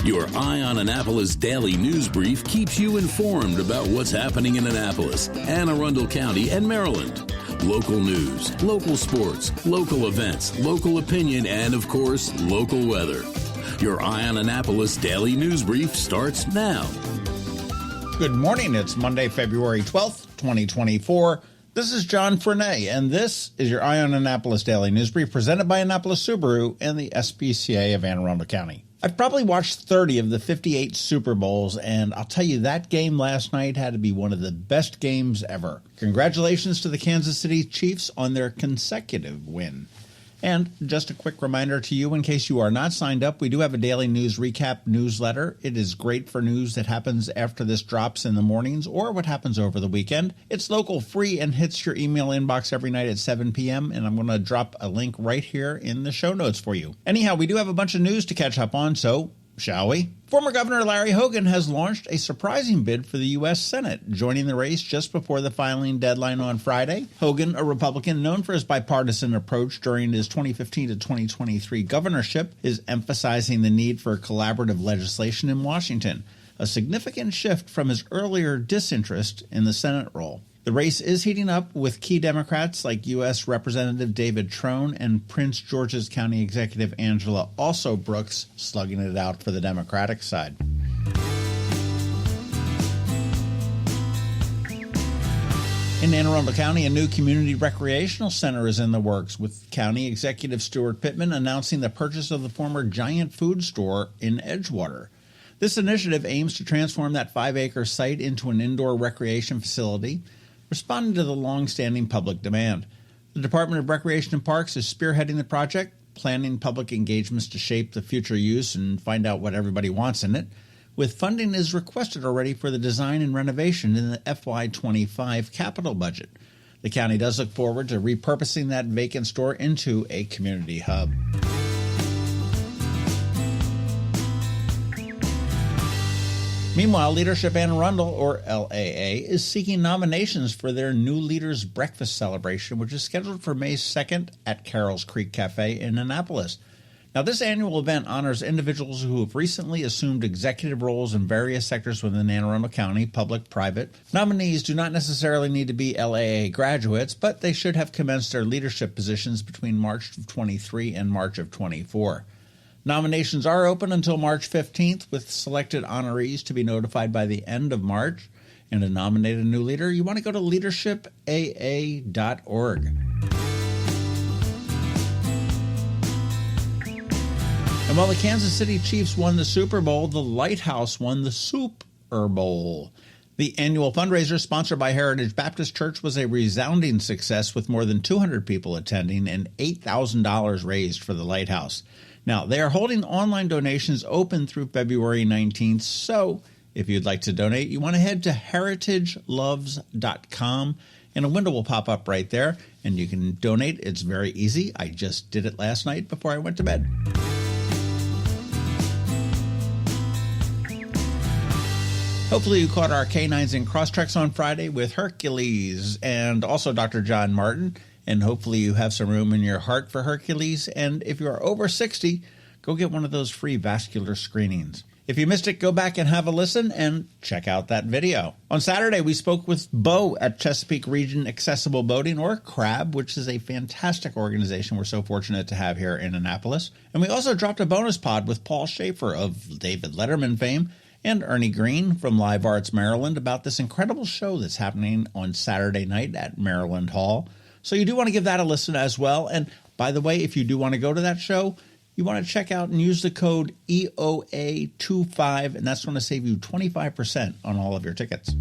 Your Eye on Annapolis daily news brief keeps you informed about what's happening in Annapolis, Anne Arundel County, and Maryland. Local news, local sports, local events, local opinion, and, of course, local weather. Your Eye on Annapolis daily news brief starts now. Good morning. It's Monday, February 12th, 2024. This is John Frenaye, and this is your Eye on Annapolis daily news brief presented by Annapolis Subaru and the SPCA of Anne Arundel County. I've probably watched 30 of the 58 Super Bowls, and I'll tell you, that game last night had to be one of the best games ever. Congratulations to the Kansas City Chiefs on their consecutive win. And just a quick reminder to you, in case you are not signed up, we do have a daily news recap newsletter. It is great for news that happens after this drops in the mornings or what happens over the weekend. It's local, free, and hits your email inbox every night at 7 p.m., and I'm going to drop a link right here in the show notes for you. Anyhow, we do have a bunch of news to catch up on, so shall we? Former Governor Larry Hogan has launched a surprising bid for the U.S. Senate, joining the race just before the filing deadline on Friday. Hogan, a Republican known for his bipartisan approach during his 2015 to 2023 governorship, is emphasizing the need for collaborative legislation in Washington, a significant shift from his earlier disinterest in the Senate role. The race is heating up, with key Democrats like U.S. Representative David Trone and Prince George's County Executive Angela Also Brooks slugging it out for the Democratic side. In Anne Arundel County, a new community recreational center is in the works, with County Executive Stuart Pittman announcing the purchase of the former Giant food store in Edgewater. This initiative aims to transform that 5-acre site into an indoor recreation facility, responding to the long-standing public demand. The Department of Recreation and Parks is spearheading the project, planning public engagements to shape the future use and find out what everybody wants in it, with funding is requested already for the design and renovation in the FY25 capital budget. The county does look forward to repurposing that vacant store into a community hub. Meanwhile, Leadership Anne Arundel, or LAA, is seeking nominations for their New Leaders Breakfast celebration, which is scheduled for May 2nd at Carroll's Creek Cafe in Annapolis. Now, this annual event honors individuals who have recently assumed executive roles in various sectors within Anne Arundel County, public, private. Nominees do not necessarily need to be LAA graduates, but they should have commenced their leadership positions between March of 23 and March of 24. Nominations are open until March 15th, with selected honorees to be notified by the end of March. And to nominate a new leader, you want to go to leadershipaa.org. And while the Kansas City Chiefs won the Super Bowl, the Lighthouse won the Souper Bowl. The annual fundraiser, sponsored by Heritage Baptist Church, was a resounding success, with more than 200 people attending and $8,000 raised for the Lighthouse. Now, they are holding online donations open through February 19th, so if you'd like to donate, you want to head to heritageloves.com, and a window will pop up right there, and you can donate. It's very easy. I just did it last night before I went to bed. Hopefully you caught our Canines and Crosstreks on Friday with Hercules and also Dr. John Martin. And hopefully you have some room in your heart for Hercules. And if you are over 60, go get one of those free vascular screenings. If you missed it, go back and have a listen and check out that video. On Saturday, we spoke with Bo at Chesapeake Region Accessible Boating, or CRAB, which is a fantastic organization we're so fortunate to have here in Annapolis. And we also dropped a bonus pod with Paul Shaffer of David Letterman fame and Ernie Green from Live Arts Maryland about this incredible show that's happening on Saturday night at Maryland Hall. So you do want to give that a listen as well. And by the way, if you do want to go to that show, you want to check out and use the code EOA25, and that's going to save you 25% on all of your tickets.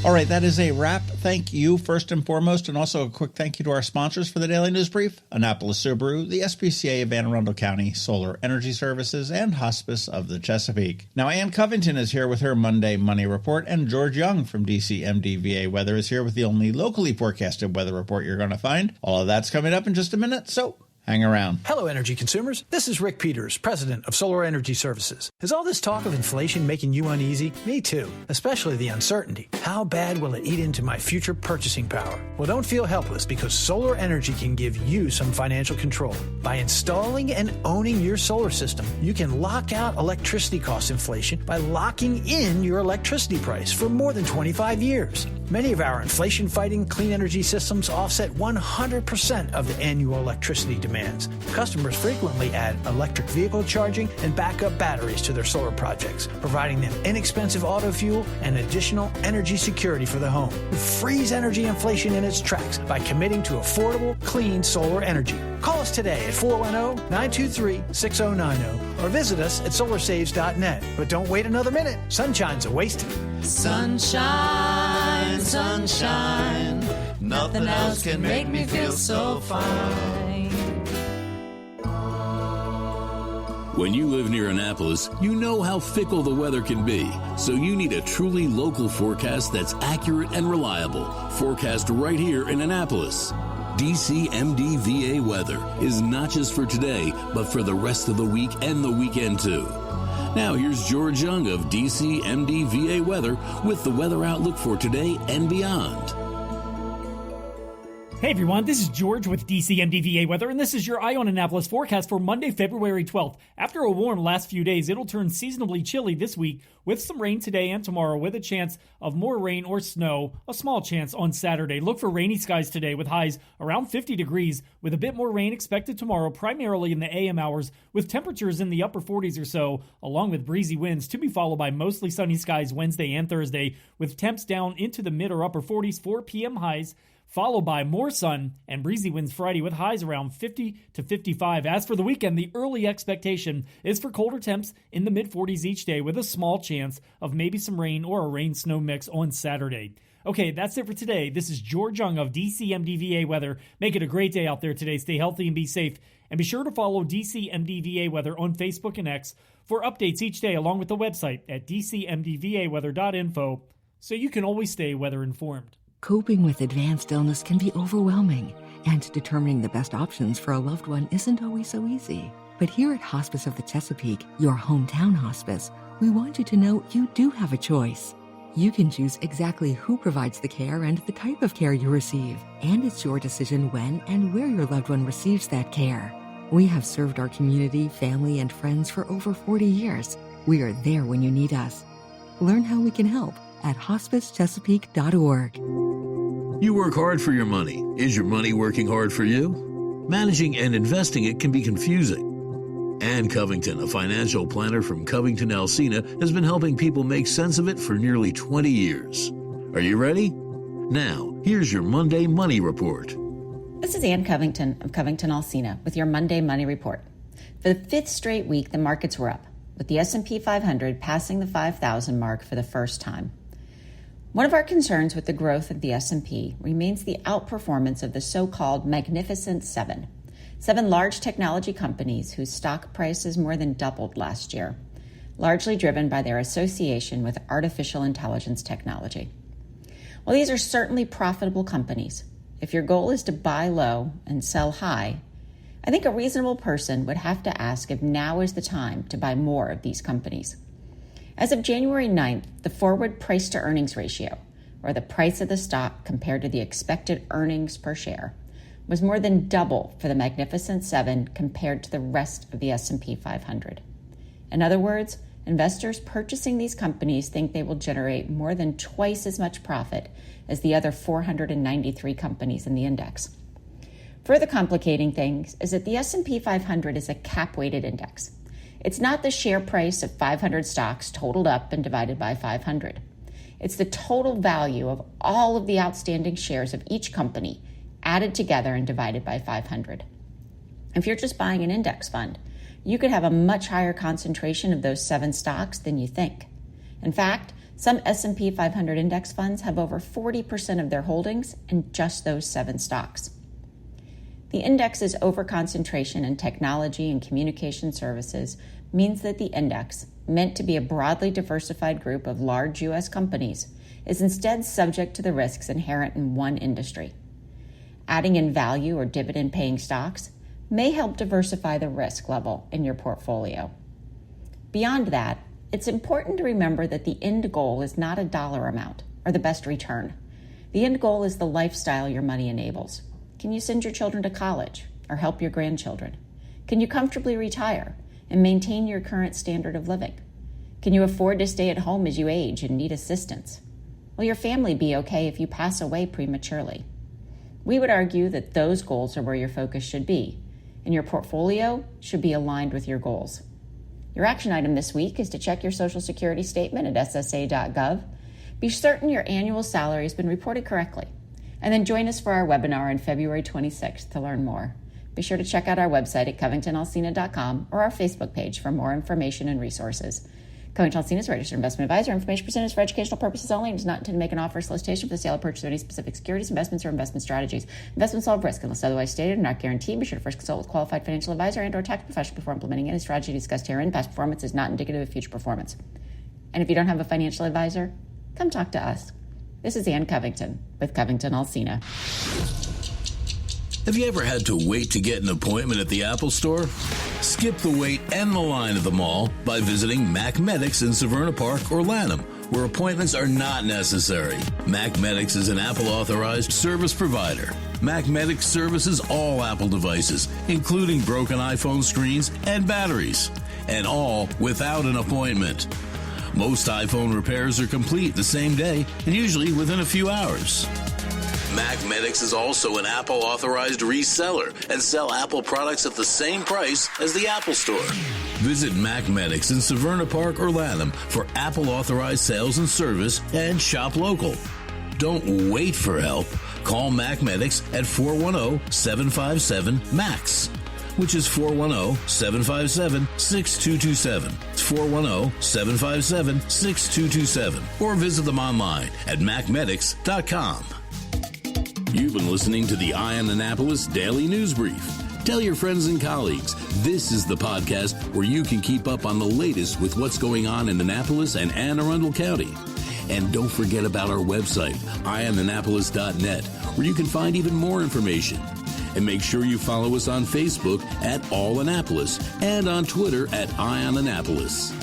All right, that is a wrap. Thank you first and foremost, and also a quick thank you to our sponsors for the Daily News Brief: Annapolis Subaru, the SPCA of Anne Arundel County, Solar Energy Services, and Hospice of the Chesapeake. Now, Ann Covington is here with her Monday Money Report, and George Young from DCMDVA Weather is here with the only locally forecasted weather report you're going to find. All of that's coming up in just a minute, so Hang around. Hello, energy consumers. This is Rick Peters, president of Solar Energy Services. Is all this talk of inflation making you uneasy? Me too, especially the uncertainty. How bad will it eat into my future purchasing power? Well, don't feel helpless because solar energy can give you some financial control. By installing and owning your solar system, you can lock out electricity cost inflation by locking in your electricity price for more than 25 years. Many of our inflation-fighting clean energy systems offset 100% of the annual electricity demands. Customers frequently add electric vehicle charging and backup batteries to their solar projects, providing them inexpensive auto fuel and additional energy security for the home. Freeze energy inflation in its tracks by committing to affordable, clean solar energy. Call us today at 410-923-6090 or visit us at solarsaves.net. But don't wait another minute. Sunshine's a wasted. Sunshine, sunshine, nothing else can make me feel so fine. When you live near Annapolis, you know how fickle the weather can be. So you need a truly local forecast that's accurate and reliable. Forecast right here in Annapolis. DCMDVA weather is not just for today, but for the rest of the week and the weekend too. Now here's George Young of DCMDVA weather with the weather outlook for today and beyond. Hey everyone, this is George with DCMDVA Weather, and this is your Eye on Annapolis forecast for Monday, February 12th. After a warm last few days, it'll turn seasonably chilly this week with some rain today and tomorrow with a chance of more rain or snow, a small chance on Saturday. Look for rainy skies today with highs around 50 degrees with a bit more rain expected tomorrow, primarily in the AM hours with temperatures in the upper 40s or so, along with breezy winds to be followed by mostly sunny skies Wednesday and Thursday with temps down into the mid or upper 40s, 4 p.m. highs, followed by more sun and breezy winds Friday with highs around 50 to 55. As for the weekend, the early expectation is for colder temps in the mid-40s each day with a small chance of maybe some rain or a rain-snow mix on Saturday. Okay, that's it for today. This is George Young of DCMDVA Weather. Make it a great day out there today. Stay healthy and be safe. And be sure to follow DCMDVA Weather on Facebook and X for updates each day along with the website at dcmdvaweather.info so you can always stay weather informed. Coping with advanced illness can be overwhelming, and determining the best options for a loved one isn't always so easy. But here at Hospice of the Chesapeake, your hometown hospice, we want you to know you do have a choice. You can choose exactly who provides the care and the type of care you receive, and it's your decision when and where your loved one receives that care. We have served our community, family, and friends for over 40 years. We are there when you need us. Learn how we can help at hospicechesapeake.org. You work hard for your money. Is your money working hard for you? Managing and investing it can be confusing. Anne Covington, a financial planner from CovingtonAlsina, has been helping people make sense of it for nearly 20 years. Are you ready? Now, here's your Monday Money Report. This is Anne Covington of CovingtonAlsina with your Monday Money Report. For the fifth straight week, the markets were up, with the S&P 500 passing the 5,000 mark for the first time. One of our concerns with the growth of the S&P remains the outperformance of the so-called Magnificent Seven, 7 large technology companies whose stock prices more than doubled last year, largely driven by their association with artificial intelligence technology. While these are certainly profitable companies, if your goal is to buy low and sell high, I think a reasonable person would have to ask if now is the time to buy more of these companies. As of January 9th, the forward price-to-earnings ratio, or the price of the stock compared to the expected earnings per share, was more than double for the Magnificent Seven compared to the rest of the S&P 500. In other words, investors purchasing these companies think they will generate more than twice as much profit as the other 493 companies in the index. Further complicating things is that the S&P 500 is a cap-weighted index. It's not the share price of 500 stocks totaled up and divided by 500. It's the total value of all of the outstanding shares of each company added together and divided by 500. If you're just buying an index fund, you could have a much higher concentration of those 7 stocks than you think. In fact, some S&P 500 index funds have over 40% of their holdings in just those 7 stocks. The index's overconcentration in technology and communication services means that the index, meant to be a broadly diversified group of large U.S. companies, is instead subject to the risks inherent in one industry. Adding in value or dividend-paying stocks may help diversify the risk level in your portfolio. Beyond that, it's important to remember that the end goal is not a dollar amount or the best return. The end goal is the lifestyle your money enables. Can you send your children to college or help your grandchildren? Can you comfortably retire and maintain your current standard of living? Can you afford to stay at home as you age and need assistance? Will your family be okay if you pass away prematurely? We would argue that those goals are where your focus should be, and your portfolio should be aligned with your goals. Your action item this week is to check your Social Security statement at ssa.gov. Be certain your annual salary has been reported correctly, and then join us for our webinar on February 26th to learn more. Be sure to check out our website at CovingtonAlsina.com or our Facebook page for more information and resources. CovingtonAlsina is a registered investment advisor. Information presented is for educational purposes only and does not intend to make an offer or solicitation for the sale or purchase of any specific securities, investments, or investment strategies. Investments involve risk unless otherwise stated and not guaranteed. Be sure to first consult with a qualified financial advisor and or tax professional before implementing any strategy discussed herein. Past performance is not indicative of future performance. And if you don't have a financial advisor, come talk to us. This is Anne Covington with CovingtonAlsina. Have you ever had to wait to get an appointment at the Apple Store? Skip the wait and the line at the mall by visiting Mac Medics in Severna Park or Lanham, where appointments are not necessary. Mac Medics is an Apple-authorized service provider. Mac Medics services all Apple devices, including broken iPhone screens and batteries, and all without an appointment. Most iPhone repairs are complete the same day and usually within a few hours. Mac Medics is also an Apple-authorized reseller and sell Apple products at the same price as the Apple Store. Visit Mac Medics in Severna Park or Lanham for Apple-authorized sales and service and shop local. Don't wait for help. Call Mac Medics at 410-757-MAX, which is 410-757-6227. It's 410-757-6227. Or visit them online at macmedics.com. You've been listening to the Eye on Annapolis Daily News Brief. Tell your friends and colleagues, this is the podcast where you can keep up on the latest with what's going on in Annapolis and Anne Arundel County. And don't forget about our website, eyeonannapolis.net, where you can find even more information. And make sure you follow us on Facebook at All Annapolis and on Twitter at Eye on Annapolis.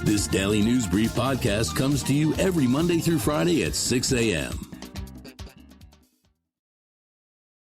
This Daily News Brief podcast comes to you every Monday through Friday at 6 a.m.